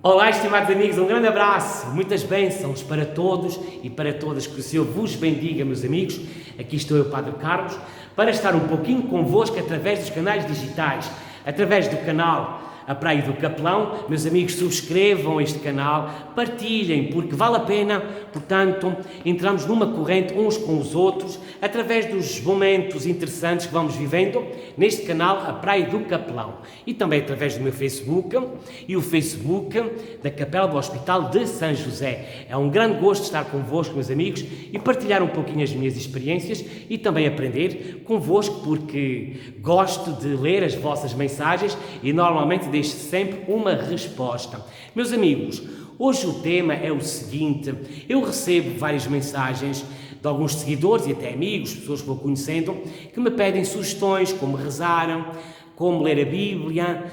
Olá, estimados amigos, um grande abraço, muitas bênçãos para todos e para todas, que o Senhor vos bendiga, meus amigos. Aqui estou eu, Padre Carlos, para estar um pouquinho convosco através dos canais digitais, através do canal A Praia do Capelão. Meus amigos, subscrevam este canal, partilhem, porque vale a pena. Portanto, entramos numa corrente uns com os outros, através dos momentos interessantes que vamos vivendo neste canal A Praia do Capelão, e também através do meu Facebook e o Facebook da Capela do Hospital de São José. É um grande gosto estar convosco, meus amigos, e partilhar um pouquinho as minhas experiências e também aprender convosco, porque gosto de ler as vossas mensagens e normalmente deixo sempre uma resposta. Meus amigos, hoje o tema é o seguinte: eu recebo várias mensagens de alguns seguidores e até amigos, pessoas que vou conhecendo, que me pedem sugestões, como rezar, como ler a Bíblia.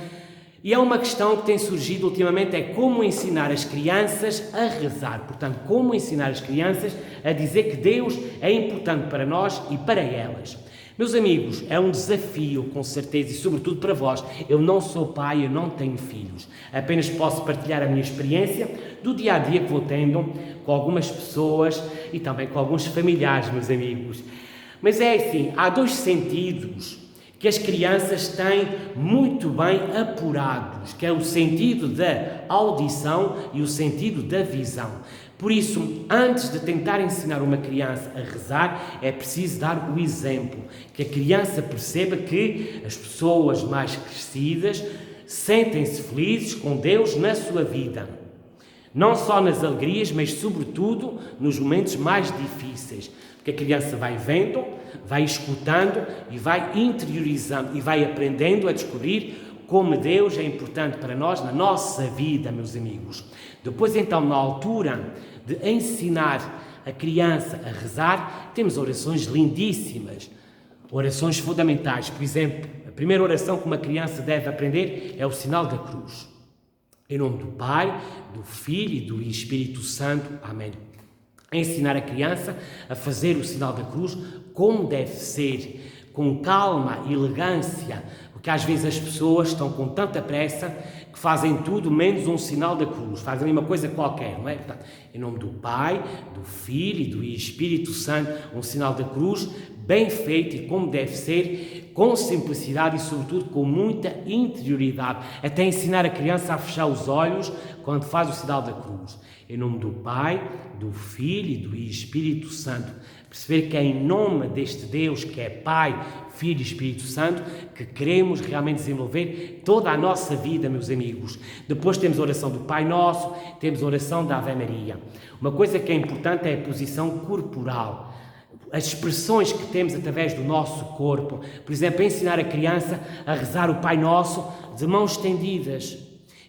E é uma questão que tem surgido ultimamente, é como ensinar as crianças a rezar. Portanto, como ensinar as crianças a dizer que Deus é importante para nós e para elas. Meus amigos, é um desafio, com certeza, e sobretudo para vós. Eu não sou pai, eu não tenho filhos. Apenas posso partilhar a minha experiência do dia-a-dia que vou tendo com algumas pessoas e também com alguns familiares, meus amigos. Mas é assim, há dois sentidos que as crianças têm muito bem apurados, que é o sentido da audição e o sentido da visão. Por isso, antes de tentar ensinar uma criança a rezar, é preciso dar o exemplo, que a criança perceba que as pessoas mais crescidas sentem-se felizes com Deus na sua vida. Não só nas alegrias, mas sobretudo nos momentos mais difíceis. Porque a criança vai vendo, vai escutando e vai interiorizando e vai aprendendo a descobrir como Deus é importante para nós na nossa vida, meus amigos. Depois, então, na altura de ensinar a criança a rezar, temos orações lindíssimas, orações fundamentais. Por exemplo, a primeira oração que uma criança deve aprender é o sinal da cruz. Em nome do Pai, do Filho e do Espírito Santo. Amém. Ensinar a criança a fazer o sinal da cruz como deve ser, com calma e elegância, porque às vezes as pessoas estão com tanta pressa que fazem tudo menos um sinal da cruz, fazem uma coisa qualquer, não é? Portanto, em nome do Pai, do Filho e do Espírito Santo, um sinal da cruz bem feito e como deve ser, com simplicidade e sobretudo com muita interioridade, até ensinar a criança a fechar os olhos quando faz o sinal da cruz. Em nome do Pai, do Filho e do Espírito Santo. Perceber que é em nome deste Deus, que é Pai, Filho e Espírito Santo, que queremos realmente desenvolver toda a nossa vida, meus amigos. Depois temos a oração do Pai Nosso, temos a oração da Ave Maria. Uma coisa que é importante é a posição corporal. As expressões que temos através do nosso corpo. Por exemplo, ensinar a criança a rezar o Pai Nosso de mãos estendidas.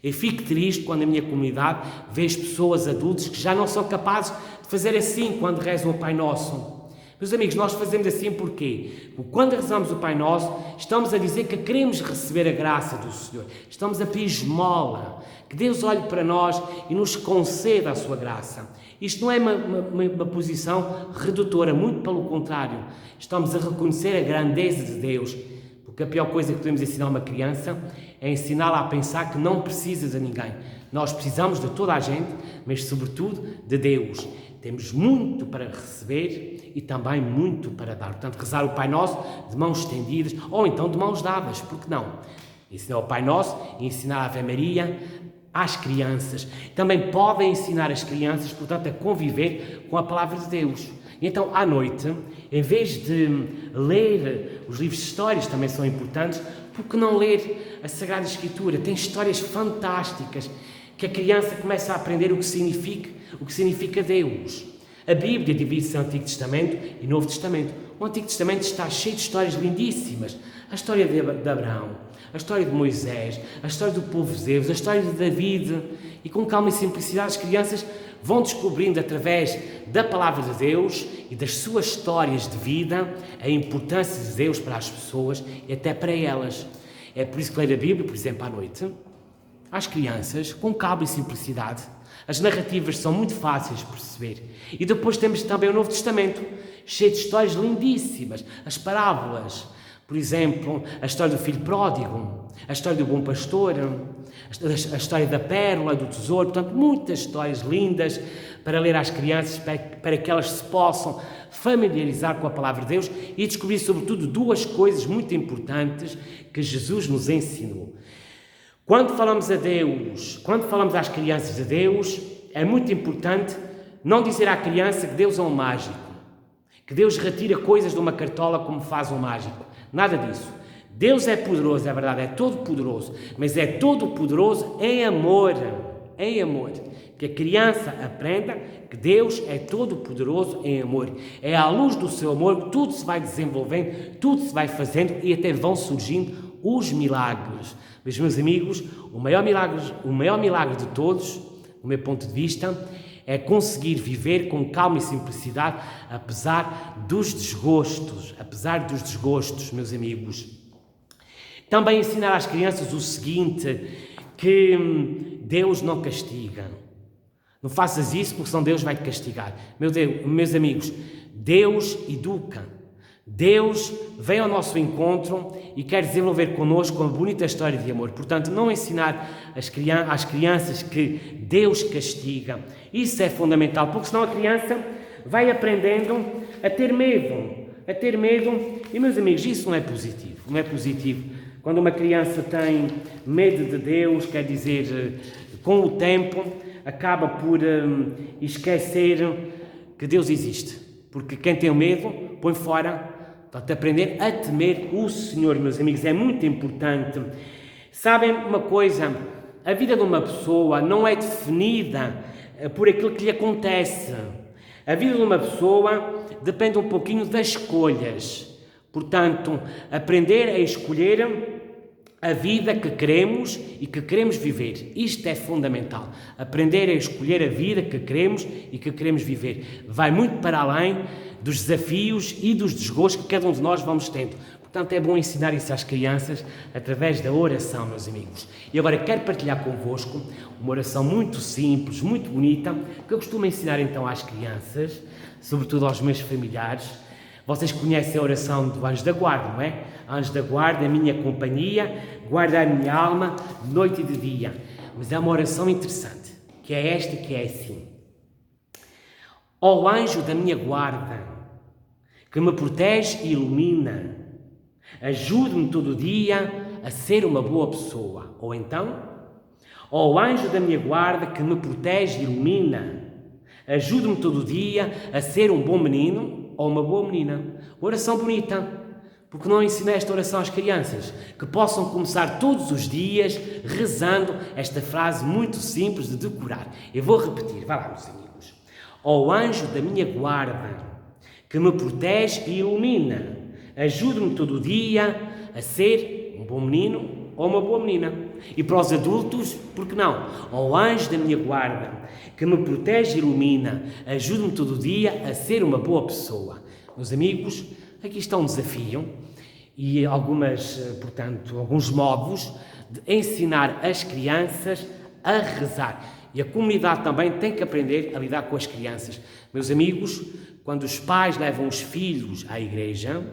Eu fico triste quando na minha comunidade vejo pessoas adultas que já não são capazes de fazer assim quando rezam o Pai Nosso. Meus amigos, nós fazemos assim porquê? Porque quando rezamos o Pai Nosso, estamos a dizer que queremos receber a graça do Senhor. Estamos a pedir esmola, que Deus olhe para nós e nos conceda a sua graça. Isto não é uma posição redutora, muito pelo contrário. Estamos a reconhecer a grandeza de Deus. Porque a pior coisa que podemos ensinar uma criança é ensiná-la a pensar que não precisa de ninguém. Nós precisamos de toda a gente, mas sobretudo de Deus. Temos muito para receber e também muito para dar. Portanto, rezar o Pai Nosso de mãos estendidas ou então de mãos dadas, porque não? Ensinar o Pai Nosso e ensinar a Ave Maria às crianças. Também podem ensinar as crianças, portanto, a conviver com a Palavra de Deus. Então, à noite, em vez de ler os livros de histórias, também são importantes, por que não ler a Sagrada Escritura? Tem histórias fantásticas que a criança começa a aprender o que significa Deus. A Bíblia divide-se em Antigo Testamento e Novo Testamento. O Antigo Testamento está cheio de histórias lindíssimas. A história de Abraão, a história de Moisés, a história do povo de Deus, a história de David. E com calma e simplicidade as crianças vão descobrindo através da Palavra de Deus e das suas histórias de vida a importância de Deus para as pessoas e até para elas. É por isso que ler a Bíblia, por exemplo, à noite, às crianças, com calma e simplicidade. As narrativas são muito fáceis de perceber. E depois temos também o Novo Testamento, cheio de histórias lindíssimas, as parábolas. Por exemplo, a história do filho pródigo, a história do bom pastor, a história da pérola, do tesouro, portanto, muitas histórias lindas para ler às crianças, para que elas se possam familiarizar com a palavra de Deus e descobrir, sobretudo, duas coisas muito importantes que Jesus nos ensinou. Quando falamos a Deus, quando falamos às crianças de Deus, é muito importante não dizer à criança que Deus é um mágico, que Deus retira coisas de uma cartola como faz um mágico. Nada disso. Deus é poderoso, é verdade, é todo poderoso, mas é todo poderoso em amor, em amor. Que a criança aprenda que Deus é todo poderoso em amor. É à luz do seu amor que tudo se vai desenvolvendo, tudo se vai fazendo e até vão surgindo os milagres. Mas, meus amigos, o maior milagre de todos, do meu ponto de vista, é conseguir viver com calma e simplicidade, apesar dos desgostos, meus amigos. Também ensinar às crianças o seguinte, que Deus não castiga. Não faças isso porque senão Deus vai te castigar. Meus amigos, Deus educa. Deus vem ao nosso encontro e quer desenvolver connosco uma bonita história de amor. Portanto, não ensinar às crianças que Deus castiga. Isso é fundamental, porque senão a criança vai aprendendo a ter medo. E, meus amigos, isso não é positivo. Quando uma criança tem medo de Deus, quer dizer, com o tempo, acaba por esquecer que Deus existe. Porque quem tem medo, põe fora. Portanto, aprender a temer o Senhor, meus amigos, é muito importante. Sabem uma coisa? A vida de uma pessoa não é definida por aquilo que lhe acontece. A vida de uma pessoa depende um pouquinho das escolhas. Portanto, aprender a escolher a vida que queremos e que queremos viver. Isto é fundamental. Aprender a escolher a vida que queremos e que queremos viver. Vai muito para além dos desafios e dos desgostos que cada um de nós vamos tendo. Portanto, é bom ensinar isso às crianças através da oração, meus amigos. E agora quero partilhar convosco uma oração muito simples, muito bonita, que eu costumo ensinar então às crianças, sobretudo aos meus familiares. Vocês conhecem a oração do Anjo da Guarda, não é? Anjo da Guarda, a minha companhia, guarda a minha alma de noite e de dia. Mas é uma oração interessante, que é esta, que é assim. Ó anjo da minha guarda, que me protege e ilumina, ajude-me todo dia a ser uma boa pessoa. Ou então, ó anjo da minha guarda, que me protege e ilumina, ajude-me todo dia a ser um bom menino ou uma boa menina. Oração bonita, porque não ensina esta oração às crianças, que possam começar todos os dias rezando esta frase muito simples de decorar. Eu vou repetir, vá lá, meus amigos. Ó anjo da minha guarda, que me protege e ilumina, ajude-me todo dia a ser um bom menino ou uma boa menina. E para os adultos, por que não? Ó anjo da minha guarda, que me protege e ilumina, ajude-me todo dia a ser uma boa pessoa. Meus amigos, aqui está um desafio e alguns modos de ensinar as crianças a rezar. E a comunidade também tem que aprender a lidar com as crianças. Meus amigos, quando os pais levam os filhos à igreja,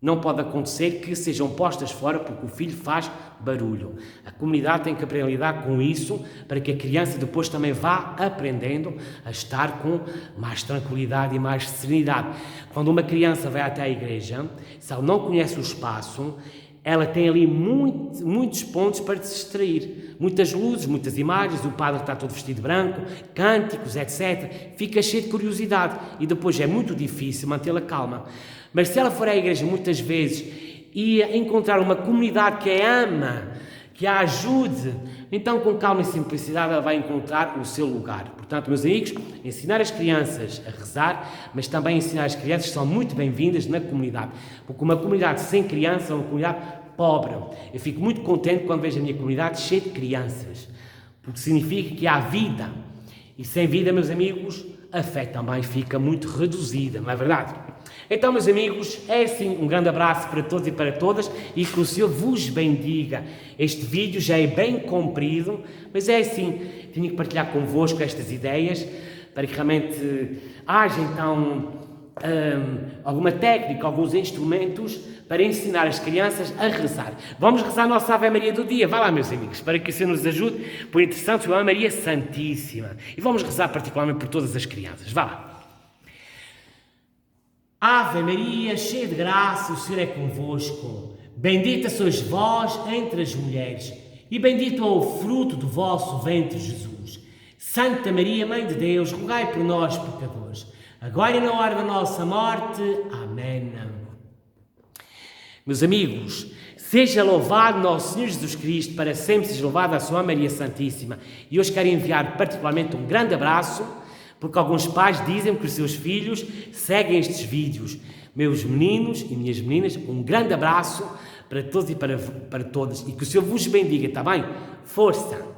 não pode acontecer que sejam postas fora porque o filho faz barulho. A comunidade tem que aprender a lidar com isso para que a criança depois também vá aprendendo a estar com mais tranquilidade e mais serenidade. Quando uma criança vai até a igreja, se ela não conhece o espaço, ela tem ali muitos pontos para se distrair. Muitas luzes, muitas imagens, o padre está todo vestido de branco, cânticos, etc. Fica cheio de curiosidade e depois é muito difícil mantê-la calma. Mas se ela for à igreja muitas vezes e encontrar uma comunidade que a ama, que a ajude, então com calma e simplicidade ela vai encontrar o seu lugar. Portanto, meus amigos, ensinar as crianças a rezar, mas também ensinar as crianças que são muito bem-vindas na comunidade. Porque uma comunidade sem criança é uma comunidade pobre. Eu fico muito contente quando vejo a minha comunidade cheia de crianças, porque significa que há vida. E sem vida, meus amigos, a fé também fica muito reduzida, não é verdade? Então, meus amigos, é assim, um grande abraço para todos e para todas e que o Senhor vos bendiga. Este vídeo já é bem comprido, mas é assim, tenho que partilhar convosco estas ideias para que realmente haja então alguma técnica, alguns instrumentos para ensinar as crianças a rezar. Vamos rezar a nossa Ave Maria do dia. Vá lá, meus amigos, para que o Senhor nos ajude por intercessão de Ave Maria Santíssima. E vamos rezar particularmente por todas as crianças. Vá lá. Ave Maria, cheia de graça, o Senhor é convosco. Bendita sois vós entre as mulheres, e bendito é o fruto do vosso ventre, Jesus. Santa Maria, Mãe de Deus, rogai por nós, pecadores, agora e na hora da nossa morte. Amém. Meus amigos, seja louvado nosso Senhor Jesus Cristo, para sempre seja louvada a sua Maria Santíssima. E hoje quero enviar particularmente um grande abraço, porque alguns pais dizem que os seus filhos seguem estes vídeos. Meus meninos e minhas meninas, um grande abraço para todos e para todas, e que o Senhor vos bendiga, está bem? Força!